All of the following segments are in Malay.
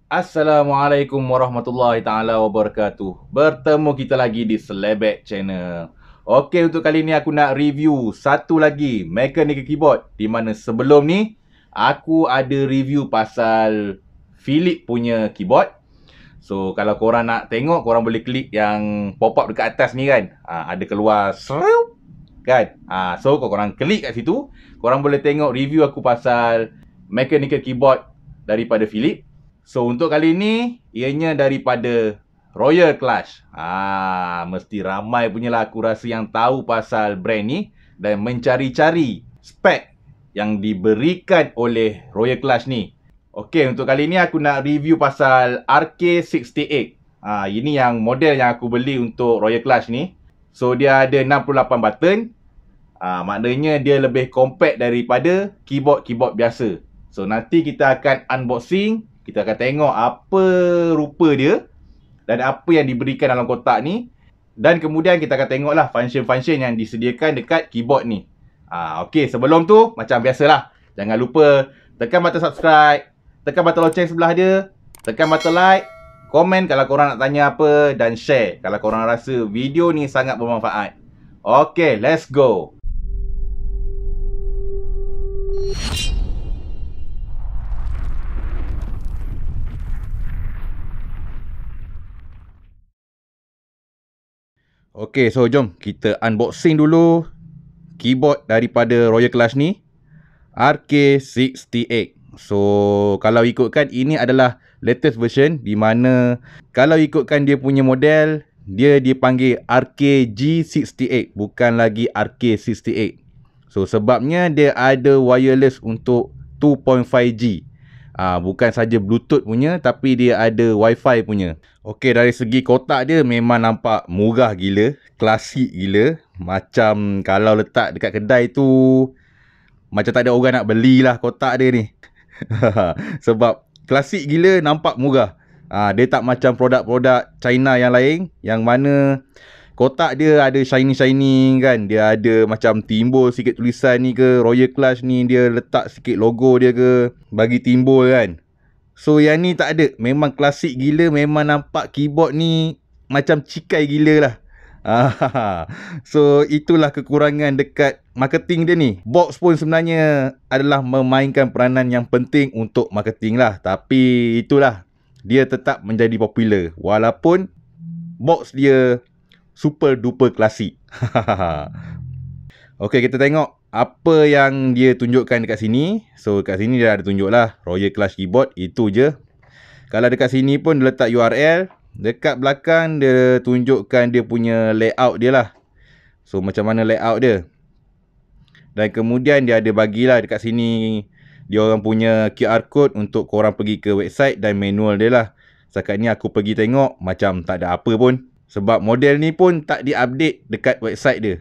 Assalamualaikum warahmatullahi taala wabarakatuh. Bertemu kita lagi di Selebek Channel. Okey, untuk kali ni aku nak review satu lagi mechanical keyboard, di mana sebelum ni aku ada review pasal Philips punya keyboard. So kalau korang nak tengok, korang boleh klik yang pop up dekat atas ni kan. Ada keluar kan. So kalau korang klik kat situ, korang boleh tengok review aku pasal mechanical keyboard daripada Philips. So untuk kali ni ianya daripada Royal Clash. Mesti ramai punyalah aku rasa yang tahu pasal brand ni dan mencari-cari spek yang diberikan oleh Royal Clash ni. Okey, untuk kali ni aku nak review pasal RK68. Ini yang model yang aku beli untuk Royal Clash ni. So dia ada 68 button. Maknanya dia lebih compact daripada keyboard-keyboard biasa. So nanti kita akan unboxing, kita akan tengok apa rupa dia dan apa yang diberikan dalam kotak ni. Dan kemudian kita akan tengoklah function-function yang disediakan dekat keyboard ni. Okey, sebelum tu macam biasalah, jangan lupa tekan button subscribe, tekan button loceng sebelah dia, tekan button like, komen kalau korang nak tanya apa, dan share kalau korang rasa video ni sangat bermanfaat. Okey, let's go. Okey, so jom kita unboxing dulu keyboard daripada Royal Clash ni, RK68. So kalau ikutkan, ini adalah latest version, di mana kalau ikutkan dia punya model, dia dipanggil RKG68, bukan lagi RK68. So sebabnya dia ada wireless untuk 2.5G. Bukan saja Bluetooth punya, tapi dia ada Wi-Fi punya. Okey, dari segi kotak dia memang nampak murah gila, klasik gila. Macam kalau letak dekat kedai tu, macam tak ada orang nak belilah kotak dia ni. Sebab klasik gila, nampak murah. Dia tak macam produk-produk China yang lain, yang mana kotak dia ada shiny-shiny kan. Dia ada macam timbul sikit tulisan ni ke. Royal Clash ni dia letak sikit logo dia ke, bagi timbul kan. So yang ni tak ada. Memang klasik gila. Memang nampak keyboard ni macam cikai gila lah. So itulah kekurangan dekat marketing dia ni. Box pun sebenarnya adalah memainkan peranan yang penting untuk marketing lah. Tapi itulah, dia tetap menjadi popular walaupun box dia super duper klasik. Okey, kita tengok apa yang dia tunjukkan dekat sini. So dekat sini dia ada tunjuk lah Royal Clash keyboard, itu je. Kalau dekat sini pun dia letak URL. Dekat belakang dia tunjukkan dia punya layout dia lah. So macam mana layout dia. Dan kemudian dia ada bagilah dekat sini dia orang punya QR code untuk korang pergi ke website dan manual dia lah. Setakat ni aku pergi tengok macam tak ada apa pun. Sebab model ni pun tak diupdate dekat website dia.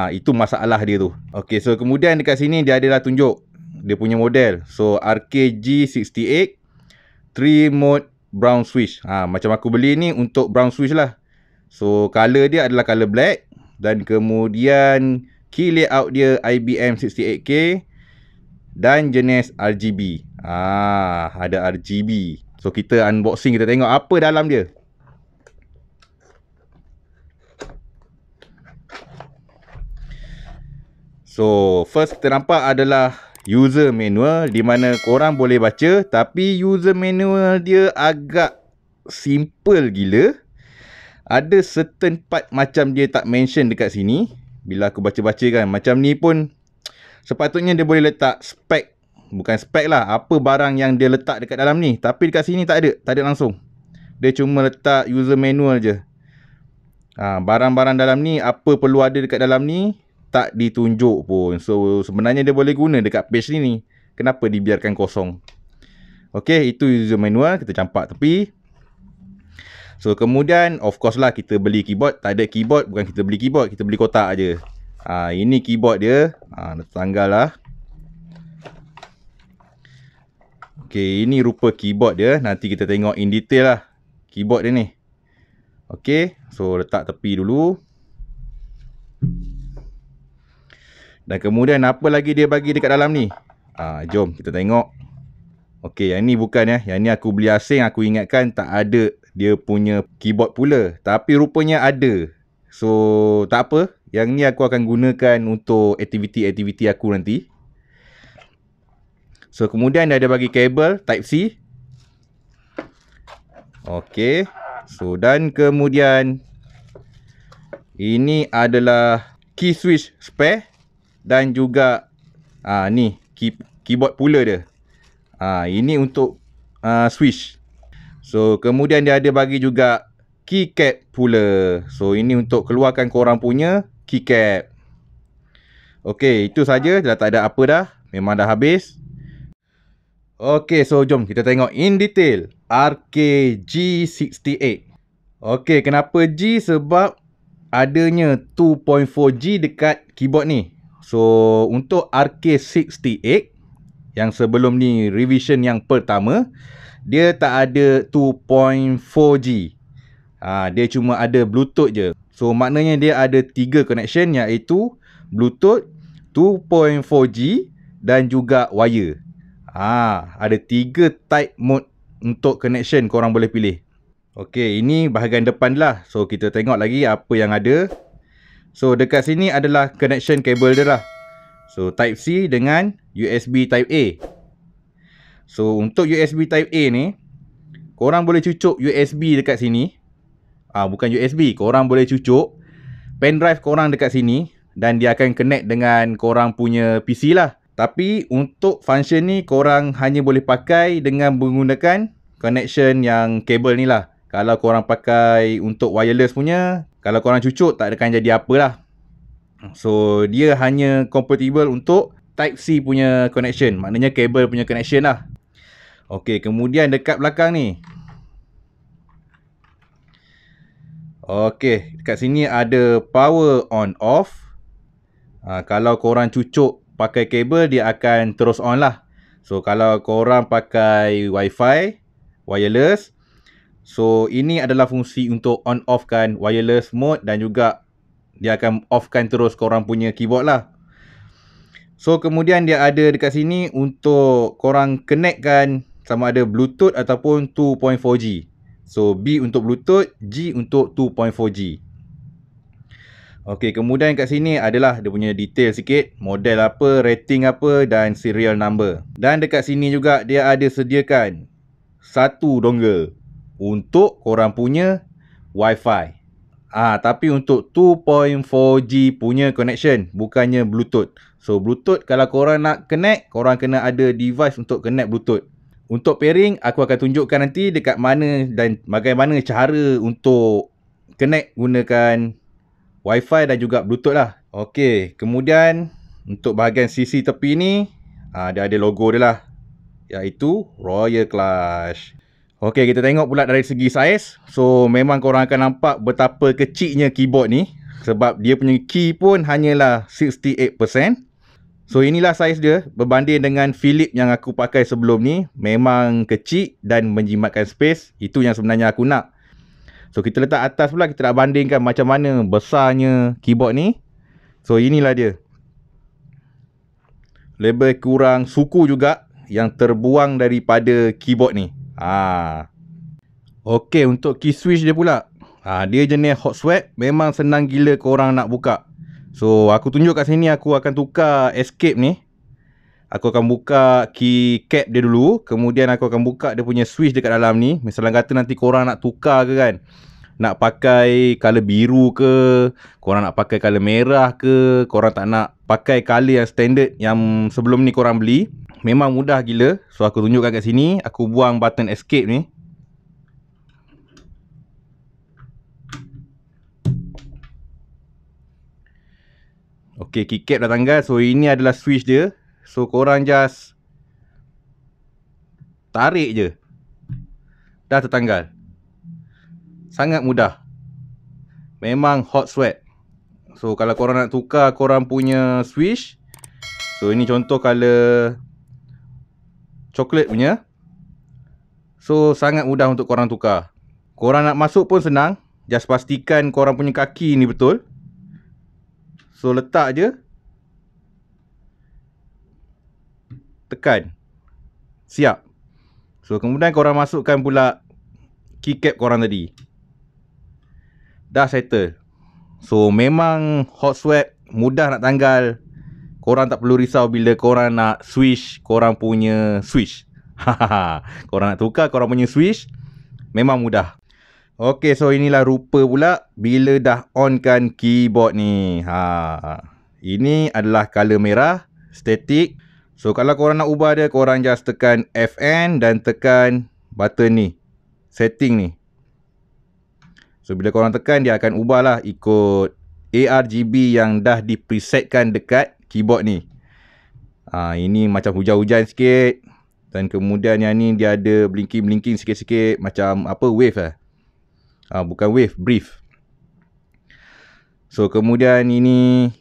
Itu masalah dia tu. Okey, so kemudian dekat sini dia adalah tunjuk dia punya model. So RKG68 3 mode brown switch. Macam aku beli ni untuk brown switch lah. So color dia adalah color black. Dan kemudian key layout dia IBM 68K. Dan jenis RGB. Ada RGB. So kita unboxing, kita tengok apa dalam dia. So first kita nampak adalah user manual, di mana korang boleh baca, tapi user manual dia agak simple gila. Ada certain part macam dia tak mention dekat sini. Bila aku baca-baca kan, macam ni pun sepatutnya dia boleh letak spek. Bukan spek lah, apa barang yang dia letak dekat dalam ni. Tapi dekat sini tak ada langsung. Dia cuma letak user manual je. Barang-barang dalam ni, apa perlu ada dekat dalam ni, tak ditunjuk pun. So sebenarnya dia boleh guna dekat page ni. Kenapa dibiarkan kosong? Okey, itu user manual. Kita campak tepi. So kemudian of course lah kita beli keyboard. Tak ada keyboard, bukan kita beli keyboard, kita beli kotak aje. Ini keyboard dia. Tanggal lah. Okey, ini rupa keyboard dia. Nanti kita tengok in detail lah keyboard dia ni. Okey, so letak tepi dulu. Dan kemudian apa lagi dia bagi dekat dalam ni? Jom kita tengok. Okey, yang ni bukan ya. Yang ni aku beli asing, aku ingatkan tak ada dia punya keyboard pula. Tapi rupanya ada. So, tak apa. Yang ni aku akan gunakan untuk aktiviti-aktiviti aku nanti. So, kemudian dia ada bagi kabel Type-C. Okey. So, dan kemudian ini adalah key switch spare dan juga ni keyboard pula dia. Ini untuk switch. So, kemudian dia ada bagi juga keycap pula. So, ini untuk keluarkan korang punya keycap. Okey, itu saja. Dah tak ada apa dah. Memang dah habis. Okey, so jom kita tengok in detail RKG68. Okey, kenapa G? Sebab adanya 2.4G dekat keyboard ni. So, untuk RK68 yang sebelum ni revision yang pertama, dia tak ada 2.4G. Dia cuma ada Bluetooth je. So, maknanya dia ada 3 connection, iaitu Bluetooth, 2.4G dan juga wire. Ada 3 type mode untuk connection korang boleh pilih. Okey, ini bahagian depan lah. So, kita tengok lagi apa yang ada. So, dekat sini adalah connection kabel dia lah. So, Type-C dengan USB Type-A. So, untuk USB Type-A ni, korang boleh cucuk USB dekat sini. Bukan USB, korang boleh cucuk pendrive korang dekat sini dan dia akan connect dengan korang punya PC lah. Tapi untuk function ni, korang hanya boleh pakai dengan menggunakan connection yang kabel ni lah. Kalau korang pakai untuk wireless punya, kalau korang cucuk tak akan jadi apa lah. So, dia hanya compatible untuk Type-C punya connection. Maknanya kabel punya connection lah. Okey, kemudian dekat belakang ni. Okey, dekat sini ada power on off. Kalau korang cucuk pakai kabel, dia akan terus on lah. So, kalau korang pakai wifi, wireless, so ini adalah fungsi untuk on off kan wireless mode dan juga dia akan off kan terus korang punya keyboard lah. So, kemudian dia ada dekat sini untuk korang connect kan sama ada Bluetooth ataupun 2.4G. So, B untuk Bluetooth, G untuk 2.4G. Okey, kemudian kat sini adalah dia punya detail sikit, model apa, rating apa dan serial number. Dan dekat sini juga dia ada sediakan satu dongle untuk korang punya wifi. Tapi untuk 2.4G punya connection, bukannya Bluetooth. So, Bluetooth kalau korang nak connect, korang kena ada device untuk connect Bluetooth. Untuk pairing, aku akan tunjukkan nanti dekat mana dan bagaimana cara untuk connect gunakan Wi-Fi dan juga Bluetooth lah. Okey, kemudian untuk bahagian sisi tepi ni, dia ada logo dia lah, iaitu Royal Clash. Okey, kita tengok pula dari segi saiz. So, memang korang akan nampak betapa kecilnya keyboard ni. Sebab dia punya key pun hanyalah 68%. So, inilah saiz dia berbanding dengan Philips yang aku pakai sebelum ni. Memang kecil dan menjimatkan space. Itu yang sebenarnya aku nak. So, kita letak atas pula, kita nak bandingkan macam mana besarnya keyboard ni. So, inilah dia. Lebih kurang suku juga yang terbuang daripada keyboard ni. Okey, untuk key switch dia pula. Dia jenis hot swap. Memang senang gila korang nak buka. So, aku tunjuk kat sini, aku akan tukar escape ni. Aku akan buka key cap dia dulu. Kemudian aku akan buka dia punya switch dekat dalam ni. Misalnya kata nanti korang nak tukar ke kan, nak pakai color biru ke, korang nak pakai color merah ke, korang tak nak pakai color yang standard yang sebelum ni korang beli, memang mudah gila. So, aku tunjukkan kat sini. Aku buang button escape ni. Okey, keycap dah tanggal. So, ini adalah switch dia. So, korang just tarik je, dah tertanggal. Sangat mudah. Memang hot swap. So, kalau korang nak tukar korang punya switch, so ini contoh color coklat punya. So, sangat mudah untuk korang tukar. Korang nak masuk pun senang. Just pastikan korang punya kaki ni betul. So, letak je, tekan, siap. So kemudian korang masukkan pula keycap korang tadi. Dah settle. So memang hot swap mudah nak tanggal. Korang tak perlu risau bila korang nak switch korang punya switch. Korang nak tukar korang punya switch, memang mudah. Ok, so inilah rupa pula bila dah on kan keyboard ni. Ini adalah color merah, static. So kalau korang nak ubah dia, korang just tekan FN dan tekan button ni, setting ni. So bila korang tekan, dia akan ubah lah ikut ARGB yang dah dipresetkan dekat keyboard ni. Ini macam hujan-hujan sikit. Dan kemudian yang ni dia ada blinking-blinking sikit-sikit. Macam apa, wave lah. Bukan wave, brief. So kemudian ini,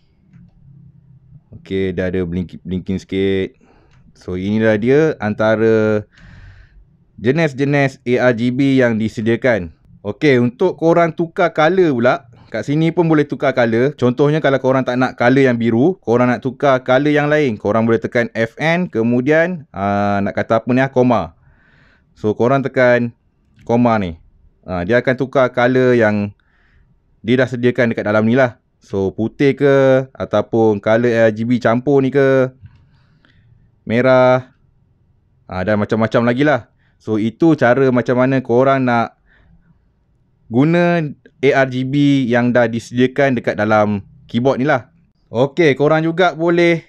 okay, dah ada blinking sikit. So inilah dia antara jenis-jenis ARGB yang disediakan. Okay, untuk korang tukar color pula, kat sini pun boleh tukar color. Contohnya kalau korang tak nak color yang biru, korang nak tukar color yang lain, korang boleh tekan FN, kemudian nak kata apa ni, koma. So korang tekan koma ni, dia akan tukar color yang dia dah sediakan dekat dalam ni lah. So putih ke, ataupun color RGB campur ni ke, merah, dan macam-macam lagi lah. So itu cara macam mana korang nak guna ARGB yang dah disediakan dekat dalam keyboard ni lah. Ok, korang juga boleh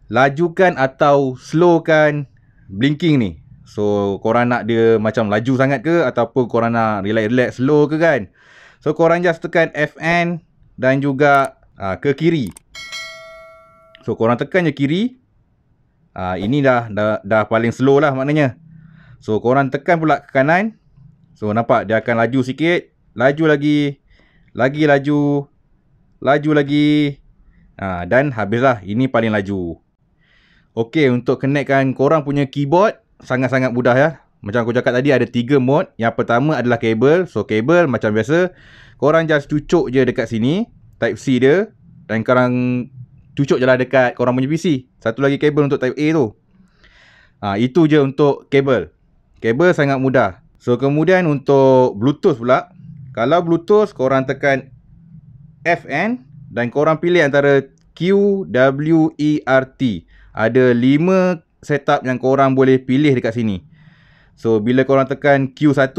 lajukan atau slowkan blinking ni. So korang nak dia macam laju sangat ke, ataupun korang nak relax-relax slow ke kan. So korang just tekan FN dan juga ke kiri. So korang tekan je kiri. Ini dah paling slow lah maknanya. So korang tekan pula ke kanan. So nampak dia akan laju sikit. Laju lagi. Lagi laju. Laju lagi. Dan habislah. Ini paling laju. Ok, untuk connectkan korang punya keyboard, sangat-sangat mudah ya. Macam aku cakap tadi, ada 3 mode. Yang pertama adalah kabel. So kabel macam biasa, korang just cucuk je dekat sini Type C dia. Dan korang cucuk je lah dekat korang punya PC. Satu lagi kabel untuk Type A tu. Itu je untuk kabel. Kabel sangat mudah. So kemudian untuk Bluetooth pula, kalau Bluetooth korang tekan FN dan korang pilih antara Q, W, E, R, T. Ada 5 setup yang korang boleh pilih dekat sini. So bila korang tekan Q1,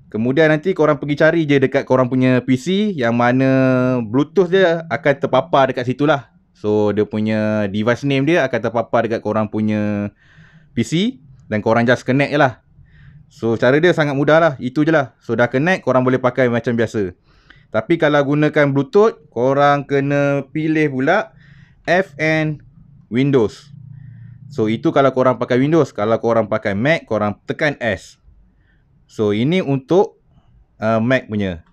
kemudian nanti korang pergi cari je dekat korang punya PC yang mana Bluetooth dia akan terpapar dekat situ lah. So dia punya device name dia akan terpapar dekat korang punya PC. Dan korang just connect je lah. So cara dia sangat mudah lah. Itu je lah. So dah connect, korang boleh pakai macam biasa. Tapi kalau gunakan Bluetooth, korang kena pilih pula FN Windows. So itu kalau korang pakai Windows. Kalau korang pakai Mac, korang tekan S. So ini untuk Mac punya.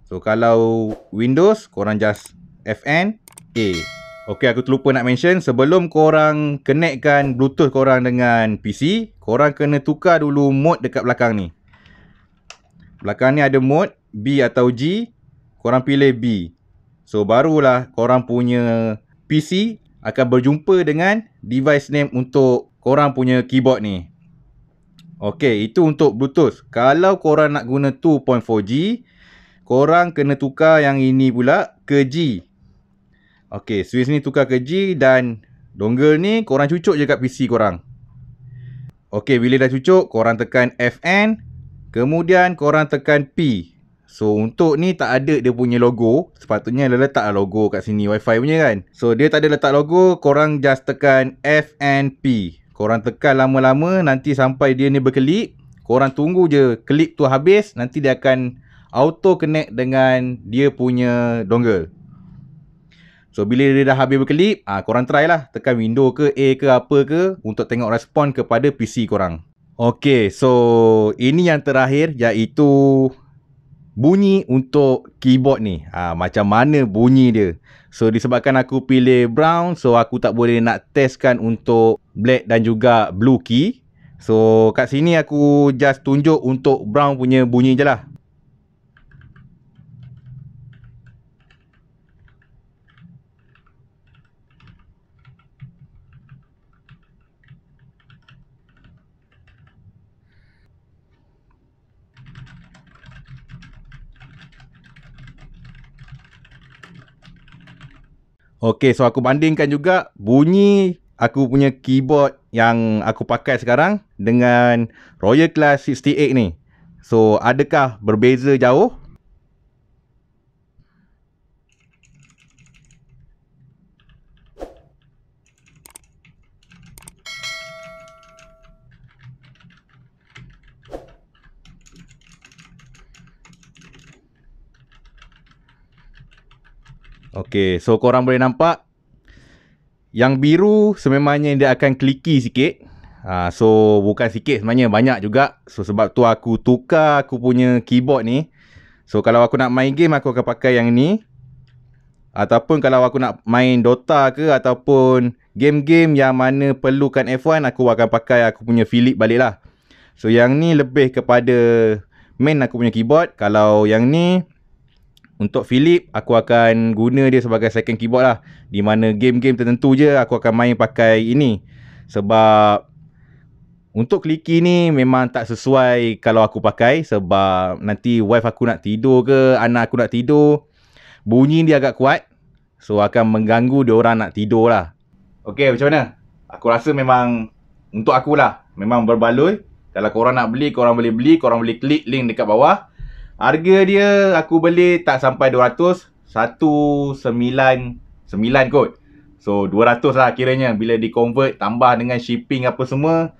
So kalau Windows, korang just FN A. Ok, aku terlupa nak mention, sebelum korang connectkan Bluetooth korang dengan PC, korang kena tukar dulu mode dekat belakang ni. Belakang ni ada mode B atau G. Korang pilih B. So barulah korang punya PC akan berjumpa dengan device name untuk korang punya keyboard ni. Ok, itu untuk Bluetooth. Kalau korang nak guna 2.4G, korang kena tukar yang ini pula ke G. Ok, switch ni tukar ke G dan dongle ni korang cucuk je kat PC korang. Ok, bila dah cucuk, korang tekan FN. Kemudian korang tekan P. So untuk ni tak ada dia punya logo. Sepatutnya dia letak logo kat sini, wifi punya kan. So dia tak ada letak logo. Korang just tekan FNP. Korang tekan lama-lama, nanti sampai dia ni berkelip. Korang tunggu je kelip tu habis. Nanti dia akan auto connect dengan dia punya dongle. So bila dia dah habis berkelip, korang try lah. Tekan window ke A ke apa ke untuk tengok respon kepada PC korang. Ok, so ini yang terakhir, iaitu bunyi untuk keyboard ni. Macam mana bunyi dia. So disebabkan aku pilih brown, so aku tak boleh nak testkan untuk black dan juga blue key. So kat sini aku just tunjuk untuk brown punya bunyi je lah. Okay, so aku bandingkan juga bunyi aku punya keyboard yang aku pakai sekarang dengan Royal Class 68 ni. So, adakah berbeza jauh? Okay, so korang boleh nampak yang biru sememangnya dia akan clicky sikit. So bukan sikit sebenarnya, banyak juga. So sebab tu aku tukar aku punya keyboard ni. So kalau aku nak main game aku akan pakai yang ni. Ataupun kalau aku nak main Dota ke ataupun game-game yang mana perlukan F1, aku akan pakai aku punya Philips balik lah. So yang ni lebih kepada main aku punya keyboard. Kalau yang ni untuk Philips, aku akan guna dia sebagai second keyboard lah. Di mana game-game tertentu je aku akan main pakai ini. Sebab untuk clicky ni memang tak sesuai kalau aku pakai. Sebab nanti wife aku nak tidur ke, anak aku nak tidur, bunyi dia agak kuat. So akan mengganggu dia orang nak tidur lah. Okay, macam mana? Aku rasa memang untuk akulah memang berbaloi. Kalau korang nak beli, korang boleh beli. Korang boleh klik link dekat bawah. Harga dia aku beli tak sampai 200, 199 kot. So 200 lah kiranya. Bila di convert tambah dengan shipping apa semua,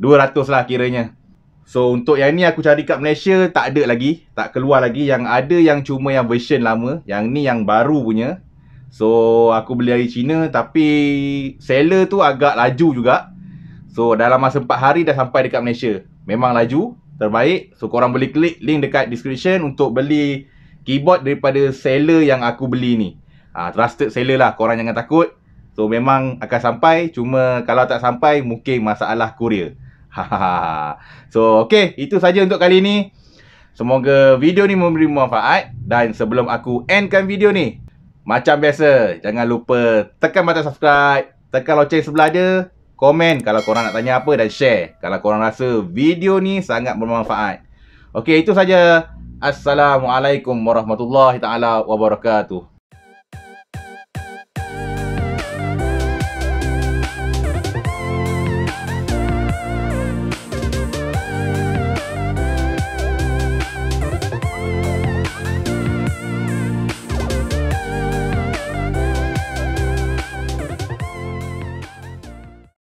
200 lah kiranya. So untuk yang ni aku cari kat Malaysia tak ada lagi, tak keluar lagi. Yang ada yang cuma yang version lama. Yang ni yang baru punya. So aku beli dari China, tapi seller tu agak laju juga. So dalam masa 4 hari dah sampai dekat Malaysia. Memang laju, terbaik. So korang boleh klik link dekat description untuk beli keyboard daripada seller yang aku beli ni. Trusted seller lah, korang jangan takut. So memang akan sampai, cuma kalau tak sampai mungkin masalah courier. So okay, itu saja untuk kali ni. Semoga video ni memberi manfaat. Dan sebelum aku endkan video ni, macam biasa, jangan lupa tekan button subscribe, tekan loceng sebelah dia, komen kalau korang nak tanya apa, dan share kalau korang rasa video ni sangat bermanfaat. Okey, itu saja. Assalamualaikum warahmatullahi taala wabarakatuh.